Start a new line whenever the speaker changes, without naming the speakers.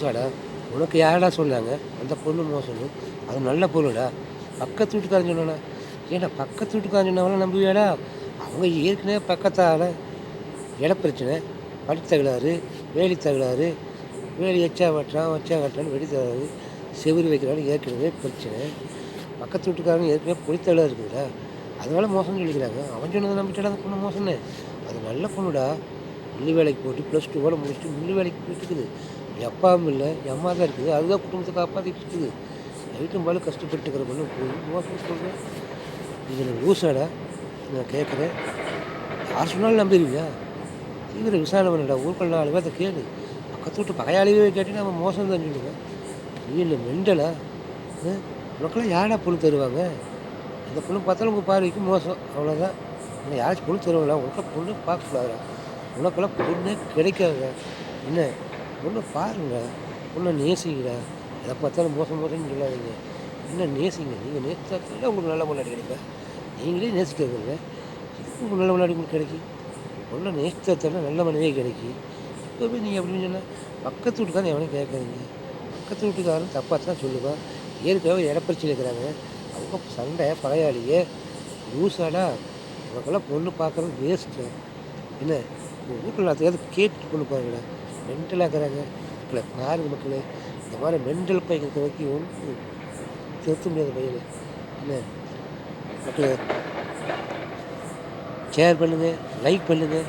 லூசாடா? உனக்கு யாருடா சொன்னாங்க அந்த பொண்ணு மோசம்னு? அது நல்ல பொண்ணுடா. பக்கத்து வீட்டுக்காரன் சொன்னானா? ஏன்டா பக்கத்து வீட்டுக்காரன் சொன்னவன்லாம் நம்புவியாடா? அவங்க ஏற்கனவே பக்கத்தால இட பிரச்சனை, படிப்பு தகராறு, வேலை தகராறு, வேலி எச்சா வெட்டுறான், வச்சா வெட்டுறான்னு வெடி தகராறு, செவுரு வைக்கிறான்னு ஏற்கனவே பிரச்சனை. பக்கத்து வீட்டுக்காரங்க ஏற்கனவே பொலித்தகராறு இருக்குதுடா. அதனால மோசம்னு சொல்லிக்கிறாங்க. அவன் சொன்னதை நம்பிட்டாடா அந்த பொண்ணு மோசம்னு? அது நல்ல பொண்ணுடா. மில்லு வேலைக்கு போட்டு +2 முடிச்சுட்டு மில்லு வேலைக்கு போயிட்டுருக்குது. என் அப்பாவும் இல்லை, என் அம்மா தான் இருக்குது. அதுதான் குடும்பத்தை காப்பாற்றிட்டு இருக்குது. நைட்டும் பகலும் கஷ்டப்பட்டு இருக்கிற பொண்ணு போய் மோசம்னு சொல்கிறேன். இதில் லூசாடா? நான் கேட்குறேன். யார் சொன்னாலும் நம்பிடுவியா? தீவிர விசாரணை பண்ணுடா. ஊருக்குள்ள 4 பேர்த்த கேளு. பக்கத்து வீட்டு பகையாளியே கேட்டீங்கன்னா அவன் மோசம் தான் சொல்லுவேன். நீ இல்லை மெண்டலா? உனக்கெல்லாம் யாரா பொண்ணு தருவாங்க? அந்த பொண்ணு பார்த்தாலும் உங்கள் பார்வைக்கு மோசம், அவ்வளோதான். ஆனால் யாராச்சும் பொண்ணு தருவாங்களா? உனக்கெல்லாம் பொண்ணு பார்க்கக்கூடாதா? உனக்கெல்லாம் பொண்ணே கிடைக்காதுடா. என்ன பொண்ணை பாருங்க, பொண்ணை நேசிங்கடா. எதை பார்த்தாலும் மோசம் மோசம்னு சொல்லாதீங்க. என்ன நேசிங்க. நீங்கள் நேசித்தாத்தான் உங்களுக்கு நல்ல முன்னாடி கிடைக்கும். நீங்களே நேசிக்கிறது இல்லை, இதுக்கு உங்களுக்கு நல்ல முன்னாடி உங்களுக்கு கிடைக்கும். பொண்ணை நேசித்தாத்தானே நல்ல மனைவியே கிடைக்கும். இப்போவே நீங்கள் அப்படின்னு சொன்னால் பக்கத்து வீட்டுக்காரன் எவனையும் கேட்காதீங்க. பக்கத்து வீட்டுக்காரன் தப்பாக தான் சொல்லுவான். ஏற்கனவே இடப்பிரச்சனை இருக்கிறாங்க. அவங்க சண்டை பகையாளியே லூசாடா. உனக்கெல்லாம் பொண்ணு பார்க்குறது வேஸ்ட்டு. என்ன உங்கள் வீட்டில் எல்லாத்தையாவது கேட்டு பொண்ணு பாருங்கடா. மென்டலாக இருக்கிறாங்க மக்களை பாருங்க மக்களே. இந்த மாதிரி மென்டல் பையன் இருக்க வரைக்கும் ஒன்றும் திருத்த முடியாத பையன். என்ன மக்களே, ஷேர் பண்ணுங்கள், லைக் பண்ணுங்கள்.